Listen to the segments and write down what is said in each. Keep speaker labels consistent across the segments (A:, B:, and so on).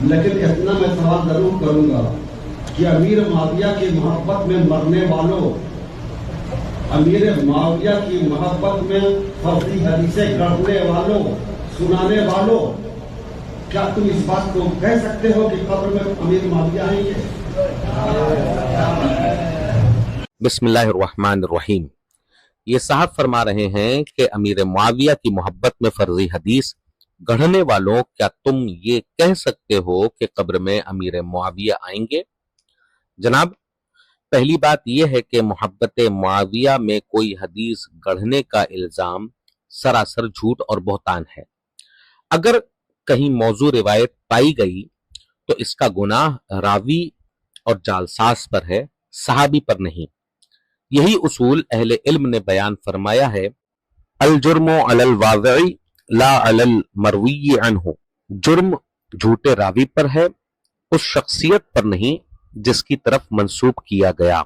A: لیکن اتنا میں سوال ضرور کروں گا کہ امیر معاویہ کی محبت میں مرنے والوں، امیر معاویہ کی محبت میں فرضی حدیثیں گڑھنے والوں، سنانے والوں، کیا تم اس بات کو کہہ سکتے ہو کہ قبر میں امیر معاویہ آئیں گے؟
B: بسم اللہ الرحمن الرحیم۔ یہ صاحب فرما رہے ہیں کہ امیر معاویہ کی محبت میں فرضی حدیث گڑھنے والوں، کیا تم یہ کہہ سکتے ہو کہ قبر میں امیر معاویہ آئیں گے؟ جناب، پہلی بات یہ ہے کہ محبت معاویہ میں کوئی حدیث گڑھنے کا الزام سراسر جھوٹ اور بہتان ہے۔ اگر کہیں موضوع روایت پائی گئی تو اس کا گناہ راوی اور جعلساز پر ہے، صحابی پر نہیں۔ یہی اصول اہل علم نے بیان فرمایا ہے، الجرم علی الواضع لا علی المروی عنہ، جرم جھوٹے راوی پر ہے، اس شخصیت پر نہیں جس کی طرف منسوب کیا گیا،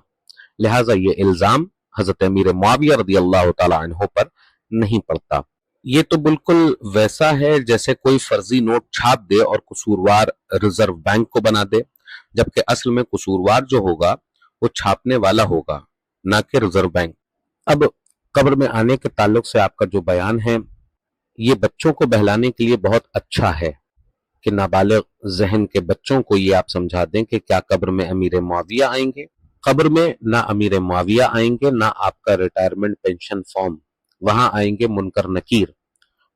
B: لہٰذا یہ الزام حضرت امیر معاویہ رضی اللہ تعالی عنہ پر نہیں پڑتا۔ یہ تو بالکل ویسا ہے جیسے کوئی فرضی نوٹ چھاپ دے اور قصوروار ریزرو بینک کو بنا دے، جبکہ اصل میں قصوروار جو ہوگا وہ چھاپنے والا ہوگا، نہ کہ ریزرو بینک۔ اب قبر میں آنے کے تعلق سے آپ کا جو بیان ہے، یہ بچوں کو بہلانے کے لیے بہت اچھا ہے کہ نابالغ ذہن کے بچوں کو یہ آپ سمجھا دیں کہ کیا قبر میں امیر معاویہ آئیں گے۔ قبر میں نہ امیر معاویہ آئیں گے، نہ آپ کا ریٹائرمنٹ پینشن فارم، وہاں آئیں گے منکر نکیر۔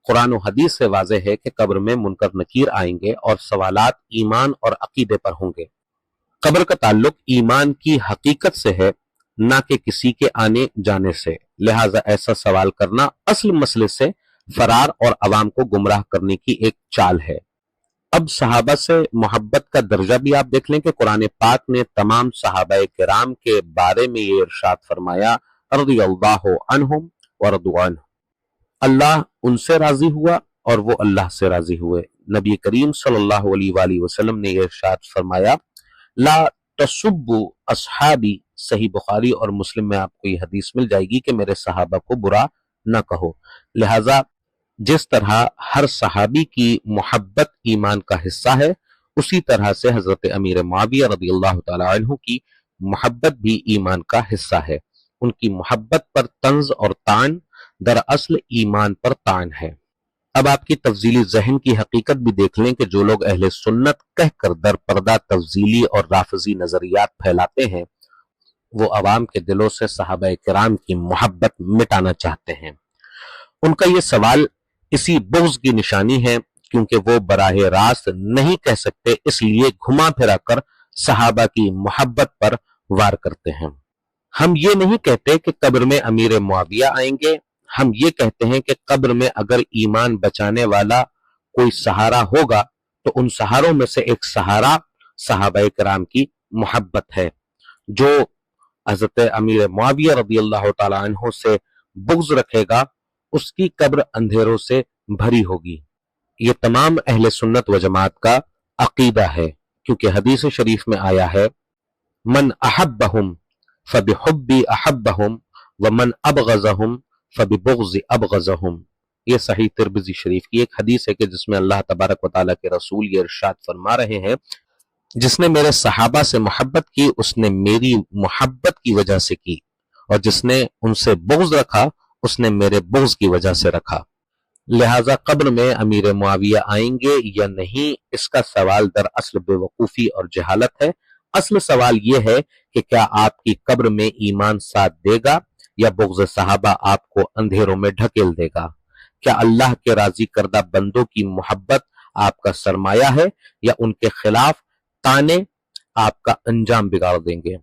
B: قرآن و حدیث سے واضح ہے کہ قبر میں منکر نکیر آئیں گے اور سوالات ایمان اور عقیدے پر ہوں گے۔ قبر کا تعلق ایمان کی حقیقت سے ہے، نہ کہ کسی کے آنے جانے سے، لہٰذا ایسا سوال کرنا اصل مسئلے سے فرار اور عوام کو گمراہ کرنے کی ایک چال ہے۔ اب صحابہ سے محبت کا درجہ بھی آپ دیکھ لیں کہ قرآن پاک نے تمام صحابہ کرام کے بارے میں یہ ارشاد فرمایا، رضی اللہ عنہم ورضوا عنہ، اللہ ان سے راضی ہوا اور وہ اللہ سے راضی ہوئے۔ نبی کریم صلی اللہ علیہ وآلہ وسلم نے یہ ارشاد فرمایا، لا تسبوا اصحابی، صحیح بخاری اور مسلم میں آپ کو یہ حدیث مل جائے گی کہ میرے صحابہ کو برا نہ کہو۔ لہٰذا جس طرح ہر صحابی کی محبت ایمان کا حصہ ہے، اسی طرح سے حضرت امیر معاویہ رضی اللہ تعالی عنہ کی محبت بھی ایمان کا حصہ ہے۔ ان کی محبت پر طنز اور طعن دراصل ایمان پر طعن ہے۔ اب آپ کی تفضیلی ذہن کی حقیقت بھی دیکھ لیں کہ جو لوگ اہل سنت کہہ کر در پردہ تفضیلی اور رافضی نظریات پھیلاتے ہیں، وہ عوام کے دلوں سے صحابہ کرام کی محبت مٹانا چاہتے ہیں۔ ان کا یہ سوال اسی بغض کی نشانی ہے، کیونکہ وہ براہ راست نہیں کہہ سکتے، اس لیے گھما پھرا کر صحابہ کی محبت پر وار کرتے ہیں۔ ہم یہ نہیں کہتے کہ قبر میں امیر معاویہ آئیں گے، ہم یہ کہتے ہیں کہ قبر میں اگر ایمان بچانے والا کوئی سہارا ہوگا تو ان سہاروں میں سے ایک سہارا صحابہ کرام کی محبت ہے۔ جو حضرت امیر معاویہ رضی اللہ تعالی عنہ سے بغض رکھے گا، اس کی قبر اندھیروں سے بھری ہوگی۔ یہ تمام اہل سنت و جماعت کا عقیدہ ہے، کیونکہ حدیث شریف میں آیا ہے، من احبہم فبحبی احبہم ومن ابغضہم فببغض ابغضہم۔ یہ صحیح ترمذی شریف کی ایک حدیث ہے کہ جس میں اللہ تبارک و تعالیٰ کے رسول یہ ارشاد فرما رہے ہیں، جس نے میرے صحابہ سے محبت کی اس نے میری محبت کی وجہ سے کی، اور جس نے ان سے بغض رکھا اس نے میرے بغض کی وجہ سے رکھا۔ لہٰذا قبر میں امیر معاویہ آئیں گے یا نہیں، اس کا سوال در اصل بے وقوفی اور جہالت ہے۔ اصل سوال یہ ہے کہ کیا آپ کی قبر میں ایمان ساتھ دے گا یا بغض صحابہ آپ کو اندھیروں میں ڈھکیل دے گا؟ کیا اللہ کے راضی کردہ بندوں کی محبت آپ کا سرمایہ ہے یا ان کے خلاف تانے آپ کا انجام بگاڑ دیں گے؟